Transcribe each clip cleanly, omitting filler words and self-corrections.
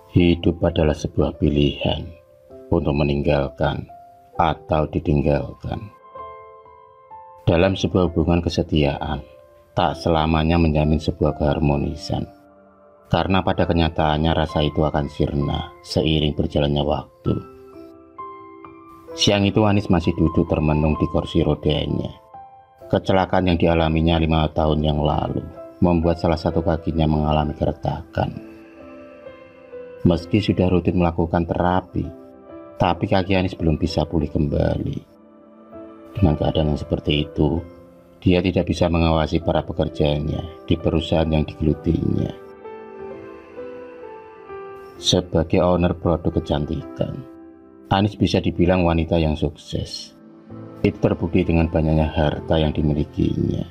Hidup adalah sebuah pilihan untuk meninggalkan atau ditinggalkan. Dalam sebuah hubungan kesetiaan, tak selamanya menjamin sebuah keharmonisan. Karena pada kenyataannya rasa itu akan sirna seiring berjalannya waktu. Siang itu Anis masih duduk termenung di kursi rodanya. Kecelakaan yang dialaminya 5 tahun yang lalu membuat salah satu kakinya mengalami keretakan. Meski sudah rutin melakukan terapi, tapi kaki Anis belum bisa pulih kembali. Dengan keadaan yang seperti itu, dia tidak bisa mengawasi para pekerjanya di perusahaan yang digelutinya. Sebagai owner produk kecantikan, Anis bisa dibilang wanita yang sukses. Itu terbukti dengan banyaknya harta yang dimilikinya.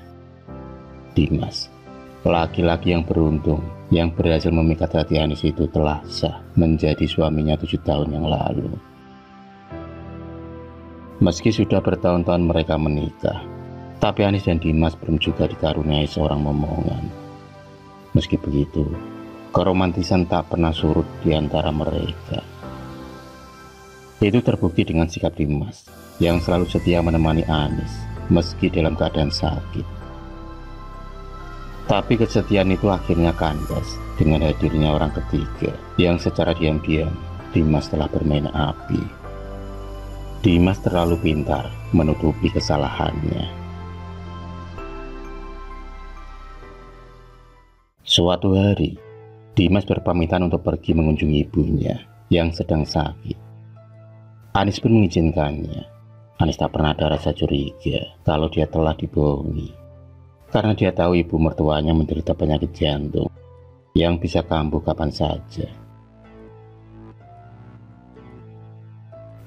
Dimas, laki-laki yang beruntung yang berhasil memikat hati Anis itu telah sah menjadi suaminya 7 tahun yang lalu. Meski sudah bertahun-tahun mereka menikah, tapi Anis dan Dimas belum juga dikaruniai seorang momongan. Meski begitu, keromantisan tak pernah surut di antara mereka. Itu terbukti dengan sikap Dimas yang selalu setia menemani Anis meski dalam keadaan sakit. Tapi kesetiaan itu akhirnya kandas dengan hadirnya orang ketiga yang secara diam-diam Dimas telah bermain api. Dimas terlalu pintar menutupi kesalahannya. Suatu hari, Dimas berpamitan untuk pergi mengunjungi ibunya yang sedang sakit. Anis pun mengizinkannya. Anis tak pernah ada rasa curiga kalau dia telah dibohongi. Karena dia tahu ibu mertuanya menderita penyakit jantung yang bisa kambuh kapan saja.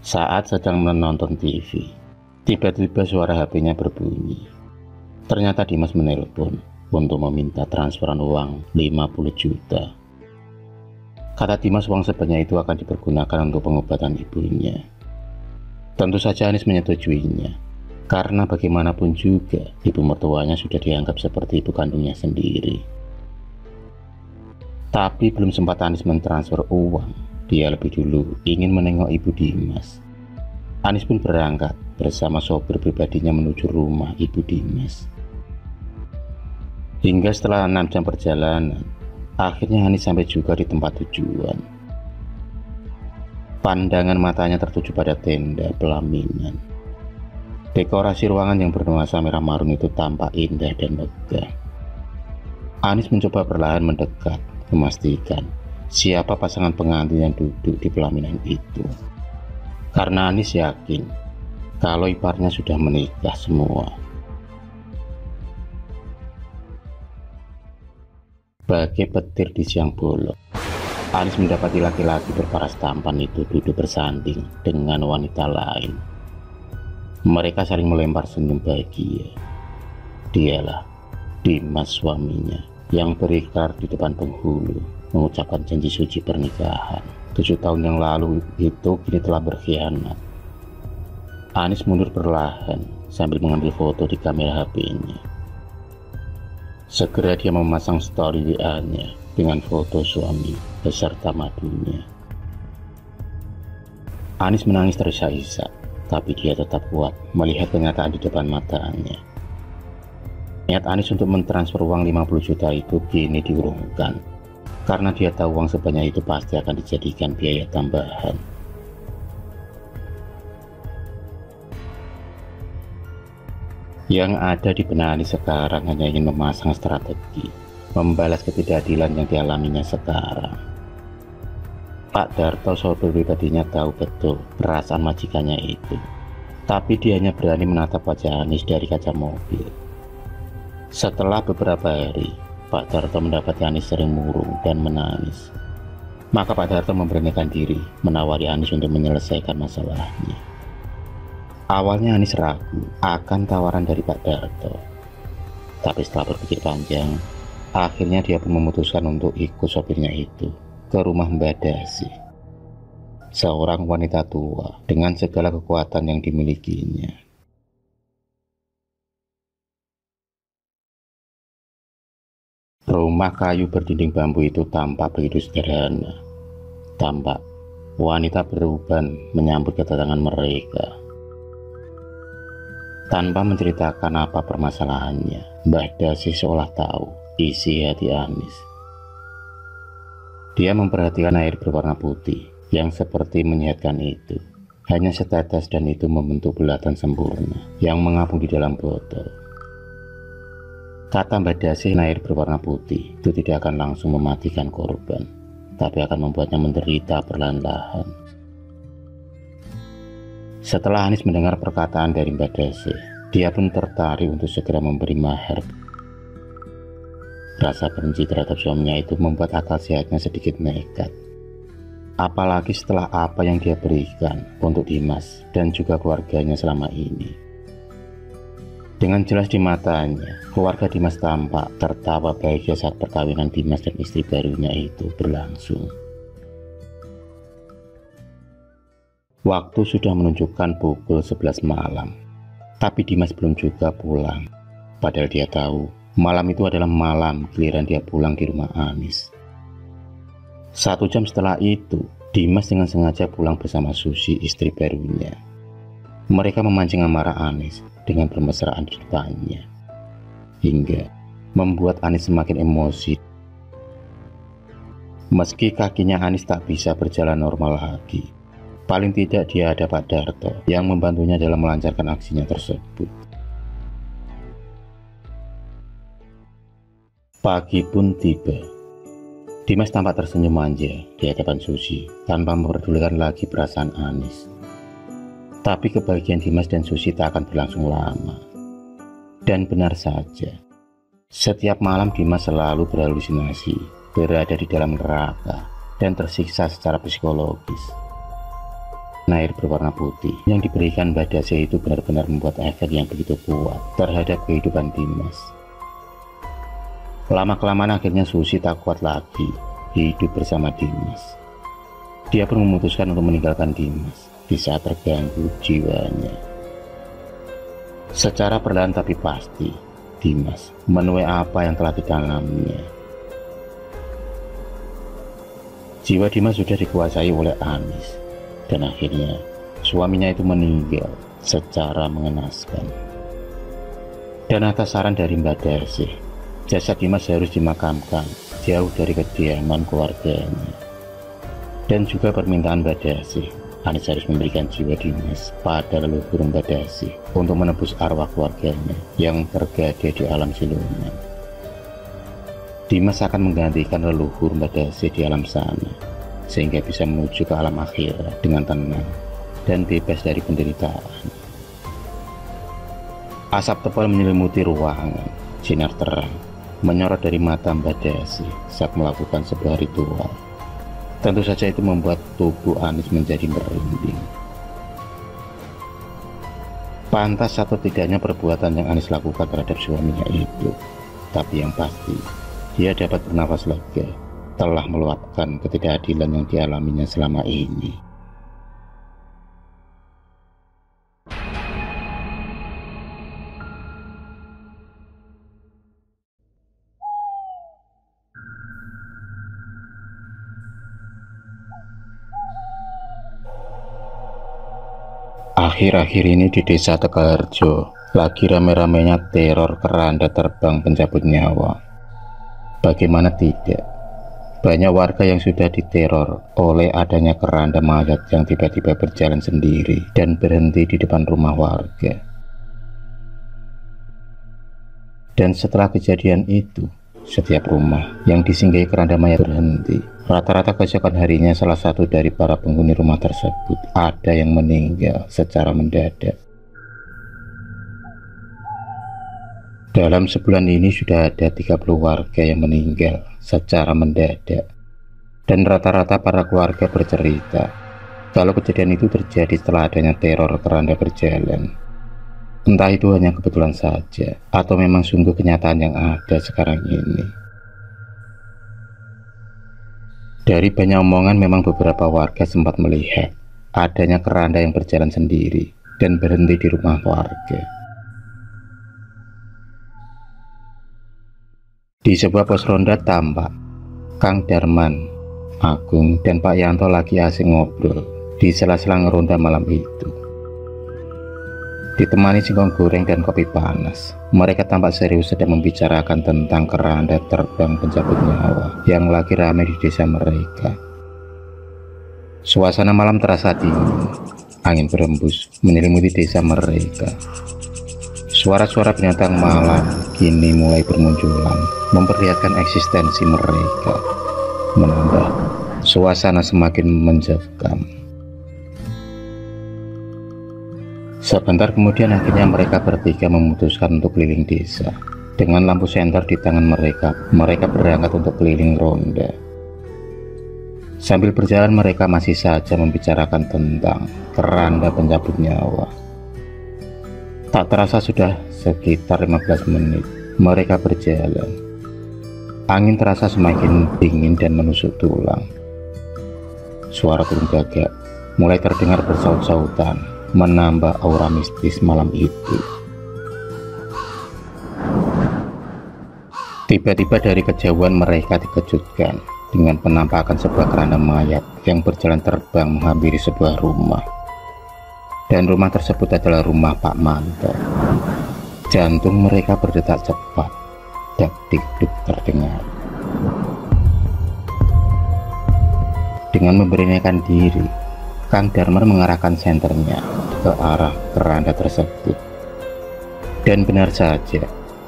Saat sedang menonton TV, tiba-tiba suara HP-nya berbunyi. Ternyata Dimas menelpon untuk meminta transferan uang 50 juta. Kata Dimas uang sebanyak itu akan dipergunakan untuk pengobatan ibunya. Tentu saja Anis menyetujuinya. Karena bagaimanapun juga, ibu mertuanya sudah dianggap seperti ibu kandungnya sendiri. Tapi belum sempat Anis mentransfer uang, dia lebih dulu ingin menengok ibu Dimas. Anis pun berangkat bersama sopir pribadinya menuju rumah ibu Dimas. Hingga setelah 6 jam perjalanan, akhirnya Anis sampai juga di tempat tujuan. Pandangan matanya tertuju pada tenda pelaminan. Dekorasi ruangan yang bernuansa merah marun itu tampak indah dan megah. Anis mencoba perlahan mendekat, memastikan siapa pasangan pengantin yang duduk di pelaminan itu. Karena Anis yakin kalau iparnya sudah menikah semua. Bagai petir di siang bolong, Anis mendapati laki-laki berparas tampan itu duduk bersanding dengan wanita lain. Mereka saling melempar senyum bahagia. Dialah Dimas suaminya yang berikrar di depan penghulu mengucapkan janji suci pernikahan. 7 tahun yang lalu itu kini telah berkhianat. Anis mundur perlahan sambil mengambil foto di kamera HP-nya. Segera dia memasang story WA-nya dengan foto suami beserta madunya. Anis menangis terisak-isak. Tapi dia tetap kuat melihat kenyataan di depan matanya. Niat Anis untuk mentransfer uang 50 juta itu kini diurungkan. Karena dia tahu uang sebanyak itu pasti akan dijadikan biaya tambahan. Yang ada di benak Anis sekarang hanya ingin memasang strategi, membalas ketidakadilan yang dialaminya sekarang. Pak Darto sopir pribadinya tahu betul perasaan majikannya itu. Tapi dia hanya berani menatap wajah Anis dari kaca mobil. Setelah beberapa hari, Pak Darto mendapati Anis sering murung dan menangis. Maka Pak Darto memberanikan diri menawari Anis untuk menyelesaikan masalahnya. Awalnya Anis ragu akan tawaran dari Pak Darto. Tapi setelah berpikir panjang, akhirnya dia pun memutuskan untuk ikut sopirnya itu ke rumah Mbak Dasi, seorang wanita tua dengan segala kekuatan yang dimilikinya. Rumah kayu berdinding bambu itu tampak begitu sederhana. Tampak wanita beruban menyambut kedatangan mereka. Tanpa menceritakan apa permasalahannya, Mbah Dasih seolah tahu isi hati Anis. Dia memperhatikan air berwarna putih yang seperti menyehatkan itu. Hanya setetes dan itu membentuk bulatan sempurna yang mengapung di dalam botol. Kata Mbah Dasih, air berwarna putih itu tidak akan langsung mematikan korban, tapi akan membuatnya menderita perlahan-lahan. Setelah Anis mendengar perkataan dari Mbah Dasih, dia pun tertarik untuk segera memberi mahar. Rasa benci terhadap suaminya itu membuat akal sehatnya sedikit nekat. Apalagi setelah apa yang dia berikan untuk Dimas dan juga keluarganya selama ini. Dengan jelas di matanya, keluarga Dimas tampak tertawa bahagia saat perkawinan Dimas dan istri barunya itu berlangsung. Waktu sudah menunjukkan pukul 11 malam, tapi Dimas belum juga pulang. Padahal dia tahu malam itu adalah malam giliran dia pulang di rumah Anis. 1 jam setelah itu, Dimas dengan sengaja pulang bersama Susi, istri barunya. Mereka memancing amarah Anis dengan bermesraan di depannya, hingga membuat Anis semakin emosi. Meski kakinya Anis tak bisa berjalan normal lagi, paling tidak dia ada Pak Darto yang membantunya dalam melancarkan aksinya tersebut. Pagi pun tiba. Dimas tampak tersenyum manja di hadapan Susi tanpa memperdulikan lagi perasaan Anis. Tapi kebahagiaan Dimas dan Susi tak akan berlangsung lama. Dan benar saja, setiap malam Dimas selalu berhalusinasi, berada di dalam neraka dan tersiksa secara psikologis. Air berwarna putih yang diberikan Mbah Dasih itu benar-benar membuat efek yang begitu kuat terhadap kehidupan Dimas. Lama-kelamaan akhirnya Susi tak kuat lagi hidup bersama Dimas. Dia pun memutuskan untuk meninggalkan Dimas di saat terganggu jiwanya. Secara perlahan tapi pasti, Dimas menuai apa yang telah ditanamnya. Jiwa Dimas sudah dikuasai oleh Anis, dan akhirnya suaminya itu meninggal secara mengenaskan. Dan atas saran dari Mbah Dasih, jasad Dimas harus dimakamkan jauh dari kediaman keluarganya. Dan juga permintaan Mbah Dasih, Anis harus memberikan jiwa Dimas pada leluhur Mbah Dasih untuk menebus arwah keluarganya yang tergade di alam siluman. Dimas akan menggantikan leluhur Mbah Dasih di alam sana, sehingga bisa menuju ke alam akhirat dengan tenang dan bebas dari penderitaan. Asap tebal menyelimuti ruangan, sinar terang menyorot dari mata Mbah Dasih saat melakukan sebuah ritual. Tentu saja itu membuat tubuh Anis menjadi merinding. Pantas atau tidaknya perbuatan yang Anis lakukan terhadap suaminya itu, tapi yang pasti dia dapat bernafas lega, telah meluapkan ketidakadilan yang dialaminya selama ini. Akhir-akhir ini di desa Tegalrejo lagi rame-ramenya teror keranda terbang pencabut nyawa. Bagaimana tidak? Banyak warga yang sudah diteror oleh adanya keranda mayat yang tiba-tiba berjalan sendiri dan berhenti di depan rumah warga. Dan setelah kejadian itu, setiap rumah yang disinggahi keranda mayat berhenti. Rata-rata keesokan harinya salah satu dari para penghuni rumah tersebut ada yang meninggal secara mendadak. Dalam sebulan ini sudah ada 30 warga yang meninggal secara mendadak. Dan rata-rata para keluarga bercerita kalau kejadian itu terjadi setelah adanya teror keranda berjalan. Entah itu hanya kebetulan saja atau memang sungguh kenyataan yang ada sekarang ini. Dari banyak omongan memang beberapa warga sempat melihat adanya keranda yang berjalan sendiri dan berhenti di rumah warga. Di sebuah pos ronda tampak Kang Darman Agung dan Pak Yanto lagi asik ngobrol di sela-sela ngeronda malam itu. Ditemani singkong goreng dan kopi panas, mereka tampak serius sedang membicarakan tentang keranda terbang pencabut nyawa yang lagi ramai di desa mereka. Suasana malam terasa dingin, angin berembus menyelimuti desa mereka. Suara-suara binatang malam kini mulai bermunculan, memperlihatkan eksistensi mereka, menambah suasana semakin mencekam. Sebentar kemudian akhirnya mereka bertiga memutuskan untuk keliling desa. Dengan lampu senter di tangan mereka, mereka berangkat untuk keliling ronda. Sambil berjalan mereka masih saja membicarakan tentang keranda pencabut nyawa. Tak terasa sudah sekitar 15 menit mereka berjalan. Angin terasa semakin dingin dan menusuk tulang. Suara burung gagak mulai terdengar bersaut-sautan, menambah aura mistis malam itu. Tiba-tiba dari kejauhan mereka dikejutkan dengan penampakan sebuah keranda mayat yang berjalan terbang menghampiri sebuah rumah. Dan rumah tersebut adalah rumah Pak Manto. Jantung mereka berdetak cepat, dak-dik-duk terdengar. Dengan memberanikan diri, Kang Darman mengarahkan senternya ke arah keranda tersebut. Dan benar saja,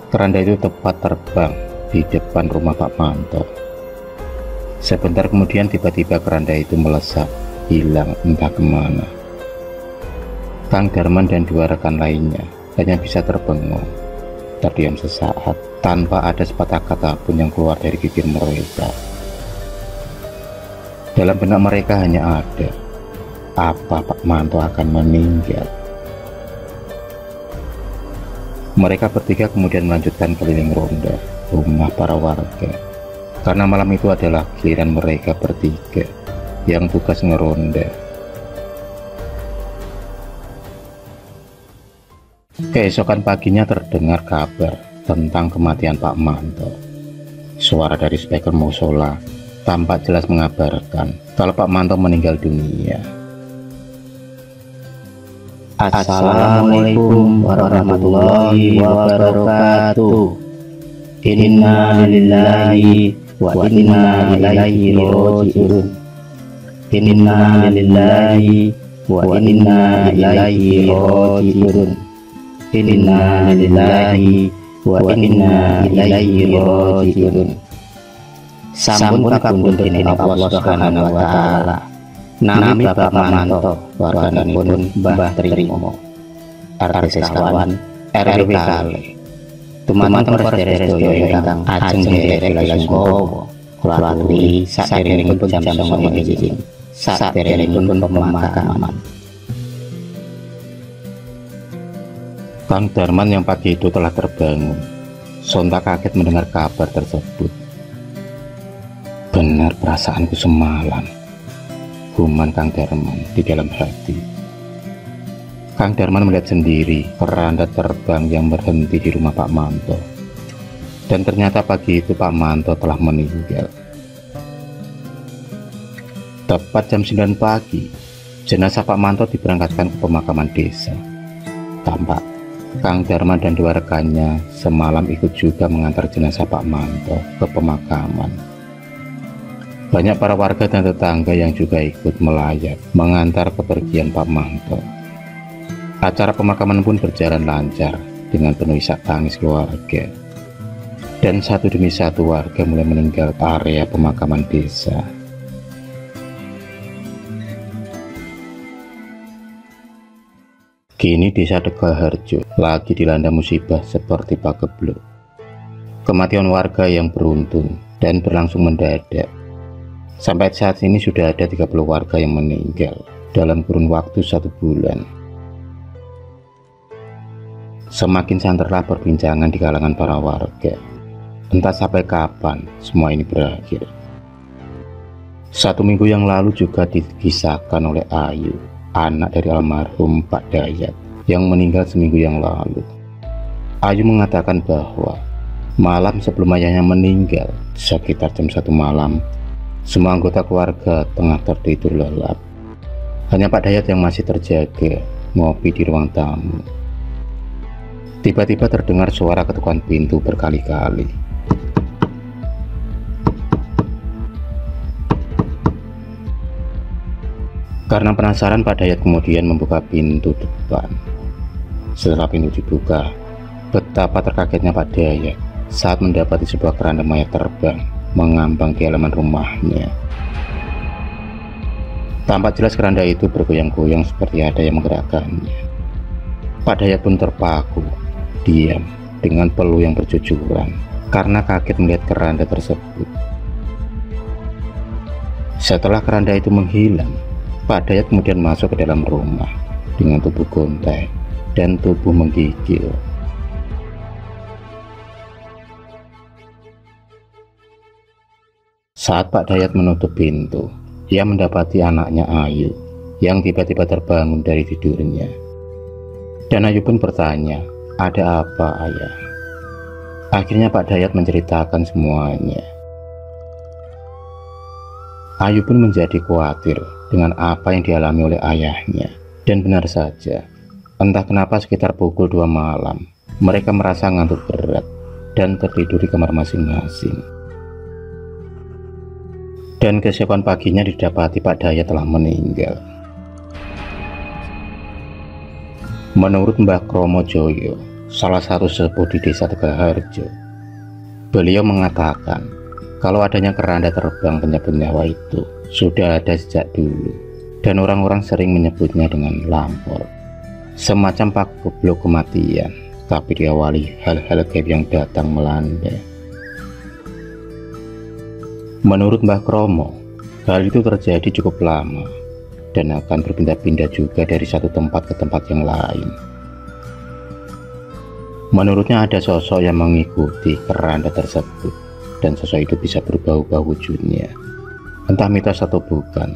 keranda itu tepat terbang di depan rumah Pak Manto. Sebentar kemudian tiba-tiba keranda itu melesat, hilang entah kemana. Kang Darman dan dua rekan lainnya hanya bisa terbengong, terdiam sesaat tanpa ada sepatah kata pun yang keluar dari bibir mereka. Dalam benak mereka hanya ada, apa Pak Manto akan meninggal? Mereka bertiga kemudian melanjutkan keliling ronda rumah para warga, karena malam itu adalah giliran mereka bertiga yang tugas ngeronda. Keesokan paginya terdengar kabar tentang kematian Pak Manto. Suara dari speaker musola tampak jelas mengabarkan kalau Pak Manto meninggal dunia. Assalamualaikum warahmatullahi wabarakatuh. Inna lillahi wa inna ilaihi raji'un. Inna lillahi wa inna ilaihi raji'un. Inna lillahi wa inna ilaihi raji'un. Sampun kabundut dening Allah Subhanahu wa taala. Nami Bapak Manto, warganipun Mbah Trimo, RT Sekawan, RW Kale. Tumanten Polres Daya ingkang ajeng derek Sungkowo, kula aturi saderengipun jam 09.00 izin, saderengipun pemakaman. Kang Darman yang pagi itu telah terbangun, sontak kaget mendengar kabar tersebut. Benar perasaanku semalam, guman Kang Darman di dalam hati. Kang Darman melihat sendiri keranda terbang yang berhenti di rumah Pak Manto. Dan ternyata pagi itu Pak Manto telah meninggal. Tepat jam 9 pagi, jenazah Pak Manto diberangkatkan ke pemakaman desa. Tampak Kang Darman dan dua rekannya semalam ikut juga mengantar jenazah Pak Manto ke pemakaman. Banyak para warga dan tetangga yang juga ikut melayat mengantar kepergian Pak Manto. Acara pemakaman pun berjalan lancar dengan penuh isak tangis keluarga. Dan satu demi satu warga mulai meninggal area pemakaman desa. Kini desa Tegalharjo lagi dilanda musibah seperti pagebluk. Kematian warga yang beruntun dan berlangsung mendadak. Sampai saat ini sudah ada 30 warga yang meninggal dalam kurun waktu 1 bulan. Semakin santerlah perbincangan di kalangan para warga. Entah sampai kapan semua ini berakhir. 1 minggu yang lalu juga dikisahkan oleh Ayu, anak dari almarhum Pak Dayat yang meninggal seminggu yang lalu. Ayu mengatakan bahwa malam sebelum ayahnya meninggal, sekitar jam 1 malam, Semua anggota keluarga tengah tertidur lelap. Hanya Pak Dayat yang masih terjaga, ngopi di ruang tamu. Tiba-tiba terdengar suara ketukan pintu berkali-kali. Karena penasaran, Pak Dayat kemudian membuka pintu depan. Setelah pintu dibuka, betapa terkagetnya Pak Dayat saat mendapati sebuah keranda mayat terbang mengambang di halaman rumahnya. Tampak jelas keranda itu bergoyang-goyang seperti ada yang menggerakkannya. Pak Dayat pun terpaku, diam dengan peluh yang bercucuran karena kaget melihat keranda tersebut. Setelah keranda itu menghilang, Pak Dayat kemudian masuk ke dalam rumah dengan tubuh gontai dan tubuh menggigil. Saat Pak Dayat menutup pintu, ia mendapati anaknya Ayu yang tiba-tiba terbangun dari tidurnya. Dan Ayu pun bertanya, "Ada apa, Ayah?" Akhirnya Pak Dayat menceritakan semuanya. Ayu pun menjadi khawatir dengan apa yang dialami oleh ayahnya. Dan benar saja, entah kenapa sekitar pukul 2 malam, mereka merasa ngantuk berat dan tertidur di kamar masing-masing. Dan keesokan paginya didapati Pak Dayat telah meninggal. Menurut Mbah Kromo Joyo, salah satu sepuh di desa Tegalharjo, beliau mengatakan kalau adanya keranda terbang penyebut nyawa itu sudah ada sejak dulu, dan orang-orang sering menyebutnya dengan lampor, semacam pagebluk kematian, tapi diawali hal-hal gaib yang datang melanda. Menurut Mbah Kromo, hal itu terjadi cukup lama dan akan berpindah-pindah juga dari satu tempat ke tempat yang lain. Menurutnya ada sosok yang mengikuti keranda tersebut, dan sosok itu bisa berubah-ubah wujudnya. Entah mitos atau bukan,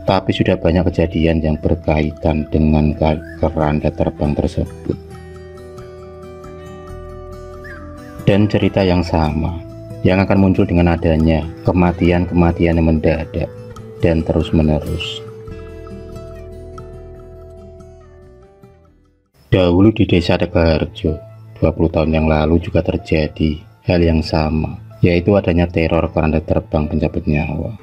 tapi sudah banyak kejadian yang berkaitan dengan keranda terbang tersebut. Dan cerita yang sama yang akan muncul dengan adanya kematian-kematian yang mendadak dan terus-menerus. Dahulu di desa Tegalharjo, 20 tahun yang lalu juga terjadi hal yang sama, yaitu adanya teror keranda terbang pencabut nyawa.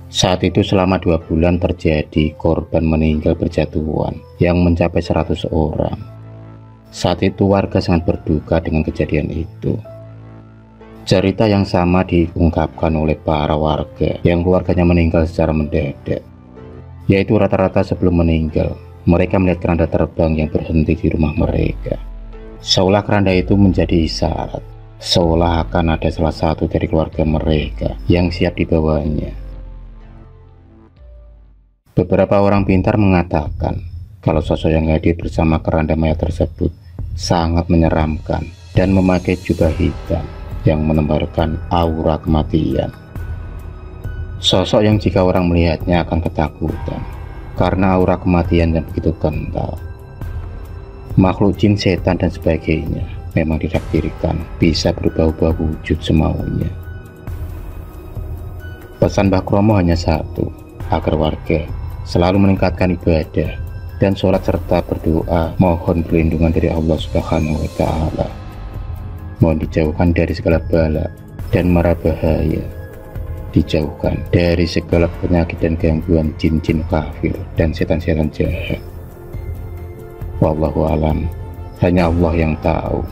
Saat itu selama 2 bulan terjadi korban meninggal berjatuhan yang mencapai 100 orang. Saat itu warga sangat berduka dengan kejadian itu. Cerita yang sama diungkapkan oleh para warga yang keluarganya meninggal secara mendadak, yaitu rata-rata sebelum meninggal mereka melihat keranda terbang yang berhenti di rumah mereka. Seolah keranda itu menjadi isyarat, seolah akan ada salah satu dari keluarga mereka yang siap dibawanya. Beberapa orang pintar mengatakan kalau sosok yang hadir bersama keranda mayat tersebut sangat menyeramkan dan memakai jubah hitam yang menebarkan aura kematian. Sosok yang jika orang melihatnya akan ketakutan karena aura kematian yang begitu kental. Makhluk jin, setan, dan sebagainya memang ditakdirkan bisa berubah-ubah wujud semaunya. Pesan Mbah Kromo hanya satu, agar warga selalu meningkatkan ibadah dan sholat serta berdoa mohon perlindungan dari Allah Subhanahu wa Ta'ala. Mohon dijauhkan dari segala bala dan mara bahaya, dijauhkan dari segala penyakit dan gangguan jin-jin kafir dan setan-setan jahat. Wallahu alam, hanya Allah yang tahu.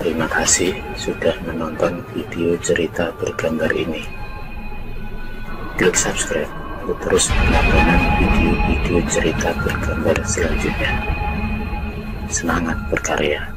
Terima kasih sudah menonton video cerita bergambar ini. Klik subscribe untuk terus mendapatkan video-video cerita bergambar selanjutnya. Semangat berkarya.